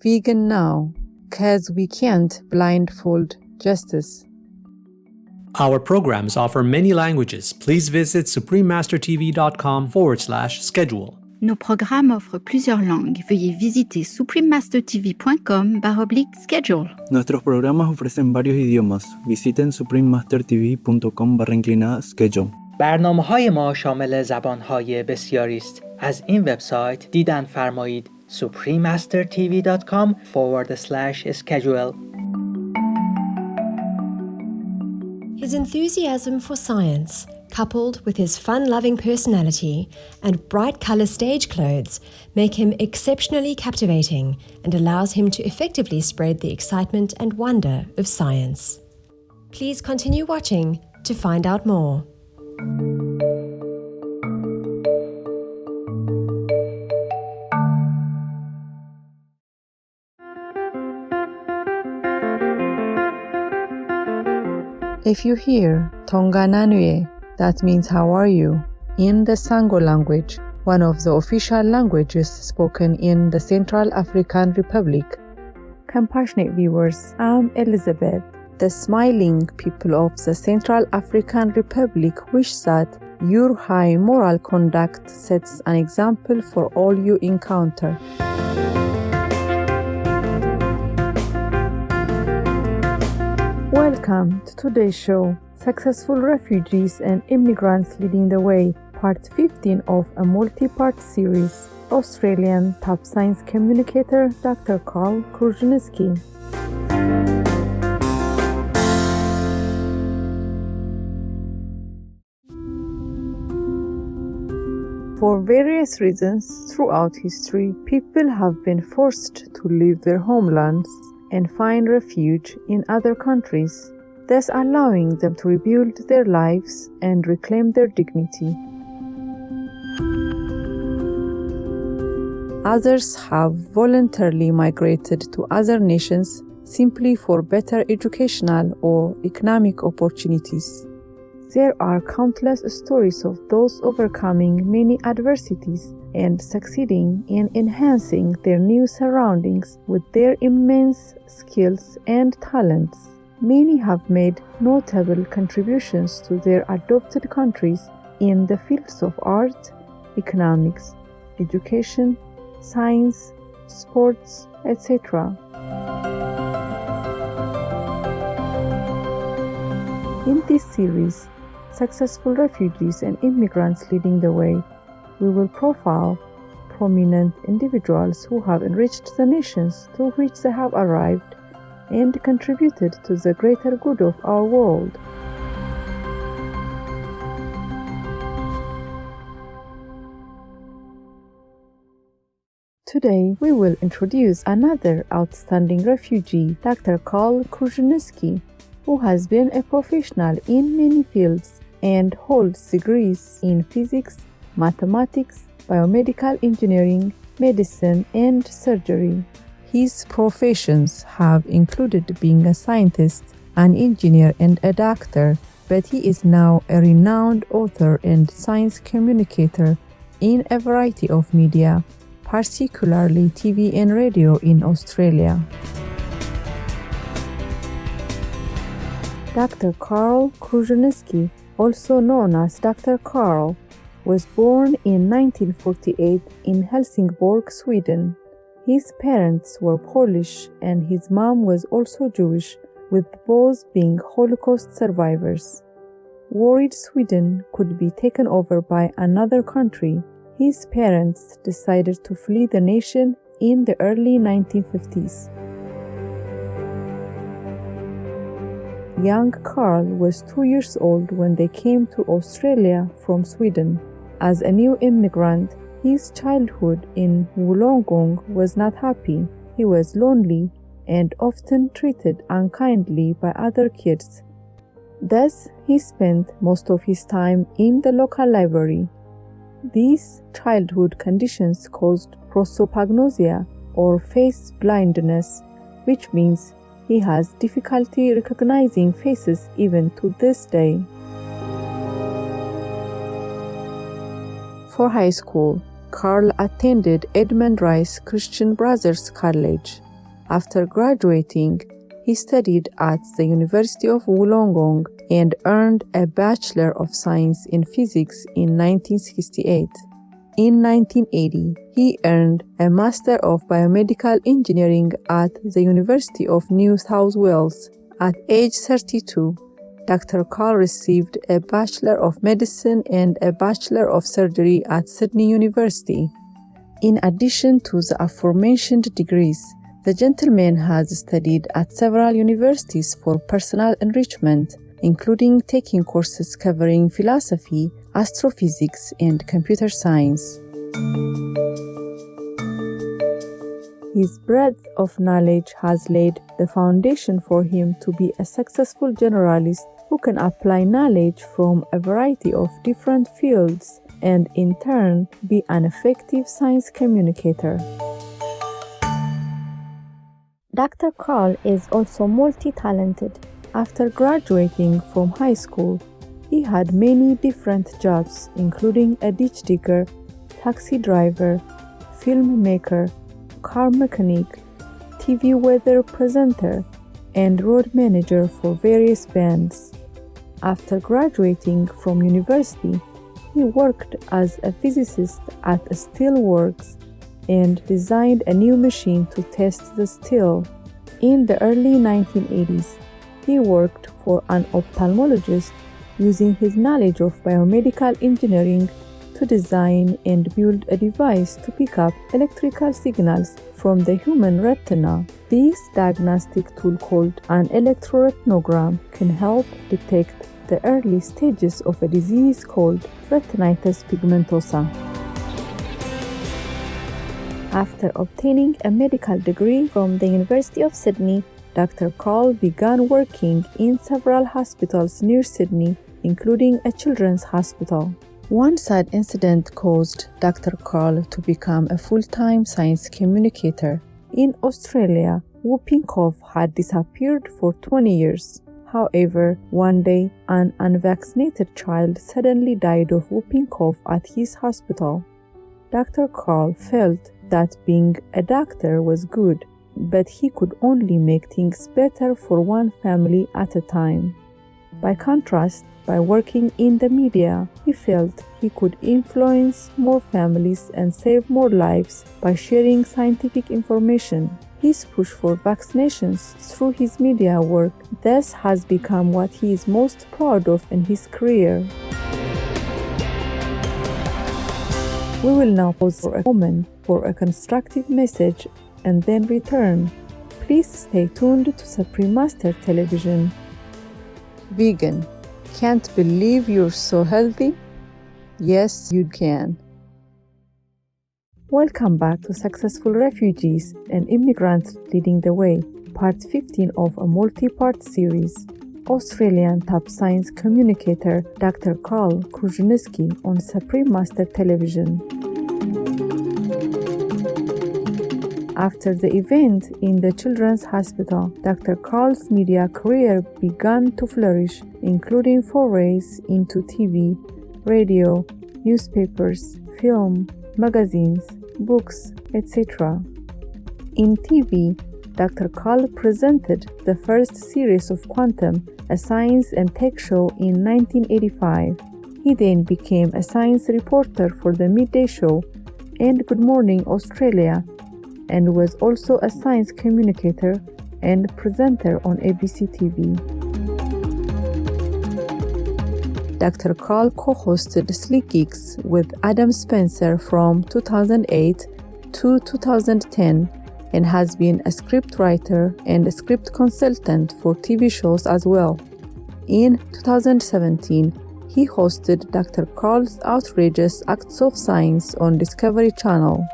vegan now, 'cause we can't blindfold justice. Our programs offer many languages. Please visit suprememastertv.com/schedule. Nos programmes offrent plusieurs langues. Veuillez visiter suprememastertv.com/schedule. Nuestros programas ofrecen varios idiomas. Visiten suprememastertv.com/schedule. برنامه‌های ما شامل زبان‌های بسیاری است. از این وبسایت دیدن فرمایید suprememastertv.com/schedule. His enthusiasm for science, coupled with his fun-loving personality and bright-color stage clothes, make him exceptionally captivating and allows him to effectively spread the excitement and wonder of science. Please continue watching to find out more. If you hear Tongananue, that means how are you, in the Sango language, one of the official languages spoken in the Central African Republic. Compassionate viewers, I'm Elizabeth. The smiling people of the Central African Republic wish that your high moral conduct sets an example for all you encounter. Welcome to today's show, Successful Refugees and Immigrants Leading the Way, Part 15 of a multi-part series. Australian top science communicator Dr. Karl Kruszelnicki. For various reasons throughout history, people have been forced to leave their homelands and find refuge in other countries, thus allowing them to rebuild their lives and reclaim their dignity. Others have voluntarily migrated to other nations simply for better educational or economic opportunities. There are countless stories of those overcoming many adversities and succeeding in enhancing their new surroundings with their immense skills and talents. Many have made notable contributions to their adopted countries in the fields of art, economics, education, science, sports, etc. In this series, Successful Refugees and Immigrants Leading the Way, we will profile prominent individuals who have enriched the nations to which they have arrived and contributed to the greater good of our world. Today, we will introduce another outstanding refugee, Dr. Karl Kruszelnicki, who has been a professional in many fields and holds degrees in physics, mathematics, biomedical engineering, medicine, and surgery. His professions have included being a scientist, an engineer, and a doctor, but he is now a renowned author and science communicator in a variety of media, particularly TV and radio in Australia. Dr. Karl Kruszelnicki, also known as Dr. Karl, was born in 1948 in Helsingborg, Sweden. His parents were Polish and his mom was also Jewish, with both being Holocaust survivors. Worried Sweden could be taken over by another country, his parents decided to flee the nation in the early 1950s. Young Karl was 2 years old when they came to Australia from Sweden. As a new immigrant, his childhood in Wollongong was not happy. He was lonely and often treated unkindly by other kids. Thus, he spent most of his time in the local library. These childhood conditions caused prosopagnosia, or face blindness, which means he has difficulty recognizing faces even to this day. For high school, Karl attended Edmund Rice Christian Brothers College. After graduating, he studied at the University of Wollongong and earned a Bachelor of Science in Physics in 1968. In 1980, he earned a Master of Biomedical Engineering at the University of New South Wales. At age 32, Dr. Karl received a Bachelor of Medicine and a Bachelor of Surgery at Sydney University. In addition to the aforementioned degrees, the gentleman has studied at several universities for personal enrichment, including taking courses covering philosophy, astrophysics, and computer science. His breadth of knowledge has laid the foundation for him to be a successful generalist who can apply knowledge from a variety of different fields and in turn be an effective science communicator. Dr. Karl is also multi-talented. After graduating from high school, he had many different jobs, including a ditch digger, taxi driver, filmmaker, car mechanic, TV weather presenter, and road manager for various bands. After graduating from university, he worked as a physicist at a steelworks and designed a new machine to test the steel. In the early 1980s, he worked for an ophthalmologist using his knowledge of biomedical engineering to design and build a device to pick up electrical signals from the human retina. This diagnostic tool called an electroretinogram can help detect the early stages of a disease called retinitis pigmentosa. After obtaining a medical degree from the University of Sydney, Dr. Karl began working in several hospitals near Sydney, including a children's hospital. One sad incident caused Dr. Karl to become a full-time science communicator. In Australia, whooping cough had disappeared for 20 years. However, one day, an unvaccinated child suddenly died of whooping cough at his hospital. Dr. Karl felt that being a doctor was good, but he could only make things better for one family at a time. By contrast, by working in the media, he felt he could influence more families and save more lives by sharing scientific information. His push for vaccinations through his media work thus has become what he is most proud of in his career. We will now pause for a moment for a constructive message and then return. Please stay tuned to Supreme Master Television. Vegan. Can't believe you're so healthy? Yes, you can. Welcome back to Successful Refugees and Immigrants Leading the Way, part 15 of a multi-part series. Australian top science communicator Dr. Karl Kruszelnicki on Supreme Master Television. After the event in the Children's Hospital, Dr. Karl's media career began to flourish, including forays into TV, radio, newspapers, film, magazines, books, etc. In TV, Dr. Karl presented the first series of Quantum, a science and tech show in 1985. He then became a science reporter for the Midday Show and Good Morning Australia, and was also a science communicator and presenter on ABC TV. Dr. Karl co-hosted Slick Geeks with Adam Spencer from 2008 to 2010 and has been a script writer and a script consultant for TV shows as well. In 2017, he hosted Dr. Karl's Outrageous Acts of Science on Discovery Channel.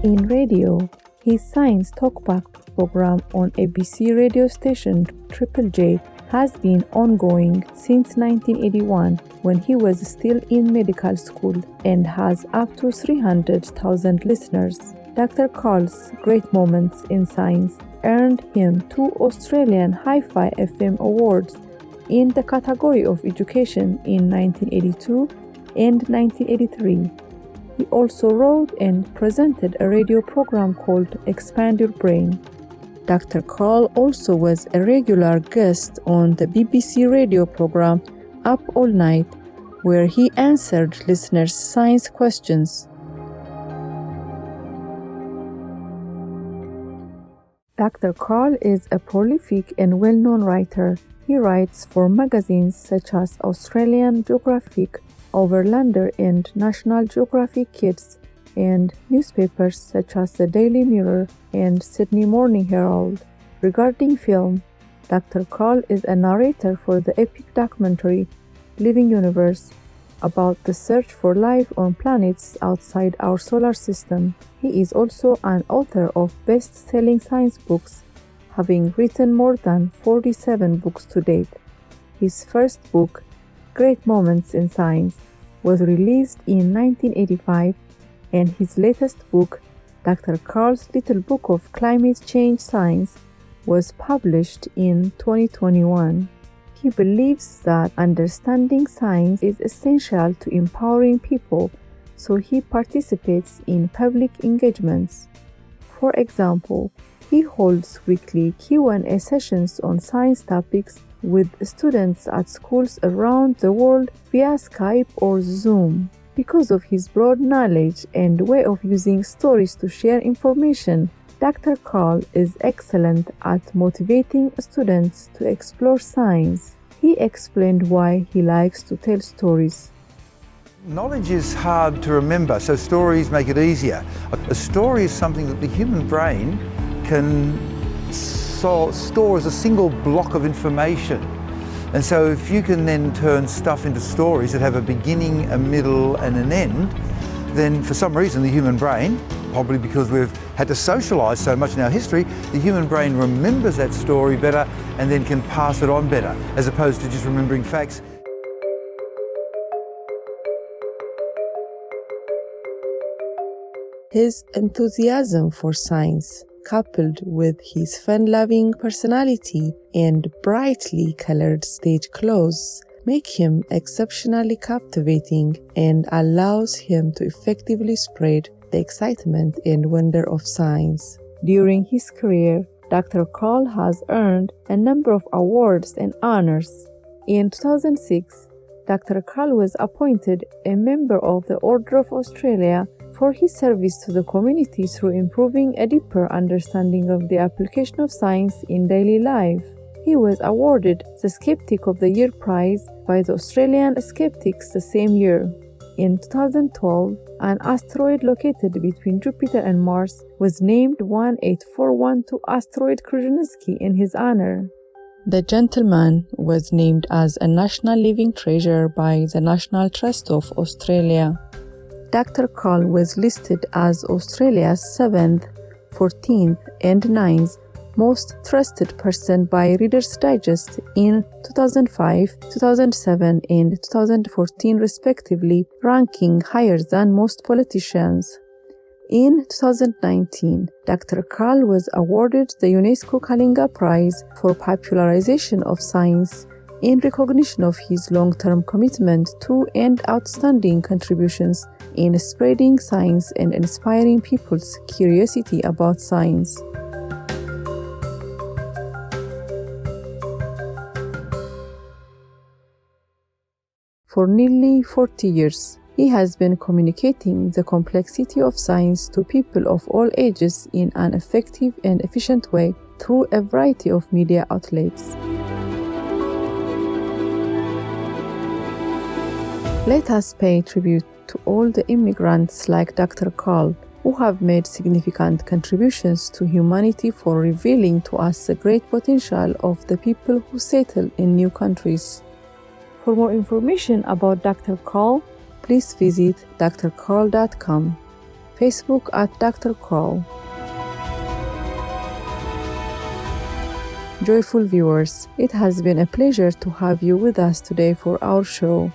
In radio, his science talkback program on ABC radio station Triple J has been ongoing since 1981 when he was still in medical school and has up to 300,000 listeners. Dr. Karl's Great Moments in Science earned him 2 Australian Hi-Fi FM awards in the category of education in 1982 and 1983. He also wrote and presented a radio program called Expand Your Brain. Dr. Karl also was a regular guest on the BBC radio program Up All Night, where he answered listeners' science questions. Dr. Karl is a prolific and well-known writer. He writes for magazines such as Australian Geographic, Overlander and National Geographic Kids, and newspapers such as the Daily Mirror and Sydney Morning Herald. Regarding film, Dr. Karl is a narrator for the epic documentary Living Universe about the search for life on planets outside our solar system. He is also an author of best-selling science books, having written more than 47 books to date. His first book, Great Moments in Science, was released in 1985, and his latest book, Dr. Karl's Little Book of Climate Change Science, was published in 2021. He believes that understanding science is essential to empowering people, so he participates in public engagements. For example, he holds weekly Q&A sessions on science topics with students at schools around the world via Skype or Zoom. Because of his broad knowledge and way of using stories to share information, Dr. Karl is excellent at motivating students to explore science. He explained why he likes to tell stories. Knowledge is hard to remember, so stories make it easier. A story is something that the human brain can store as a single block of information. And so if you can then turn stuff into stories that have a beginning, a middle and an end, then for some reason the human brain, probably because we've had to socialise so much in our history, the human brain remembers that story better and then can pass it on better, as opposed to just remembering facts. His enthusiasm for science, coupled with his fun-loving personality and brightly colored stage clothes, make him exceptionally captivating and allows him to effectively spread the excitement and wonder of science. During his career, Dr. Karl has earned a number of awards and honors. In 2006, Dr. Karl was appointed a member of the Order of Australia for his service to the community through improving a deeper understanding of the application of science in daily life. He was awarded the Skeptic of the Year prize by the Australian Skeptics the same year. In 2012, an asteroid located between Jupiter and Mars was named 18412 asteroid Kruszelnicki in his honor. The gentleman was named as a National Living Treasure by the National Trust of Australia. Dr. Karl was listed as Australia's 7th, 14th, and 9th most trusted person by Reader's Digest in 2005, 2007, and 2014 respectively, ranking higher than most politicians. In 2019, Dr. Karl was awarded the UNESCO Kalinga Prize for popularization of science in recognition of his long-term commitment to and outstanding contributions in spreading science and inspiring people's curiosity about science. For nearly 40 years, he has been communicating the complexity of science to people of all ages in an effective and efficient way through a variety of media outlets. Let us pay tribute to all the immigrants like Dr. Karl, who have made significant contributions to humanity for revealing to us the great potential of the people who settle in new countries. For more information about Dr. Karl, please visit drkarl.com, Facebook at Dr. Karl. Joyful viewers, it has been a pleasure to have you with us today for our show.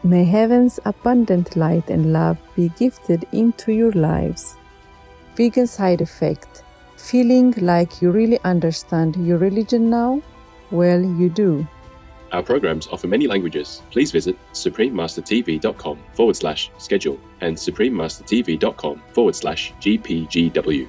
May heaven's abundant light and love be gifted into your lives. Vegan side effect. Feeling like you really understand your religion now? Well, you do. Our programs offer many languages. Please visit suprememastertv.com/schedule and suprememastertv.com/GPGW.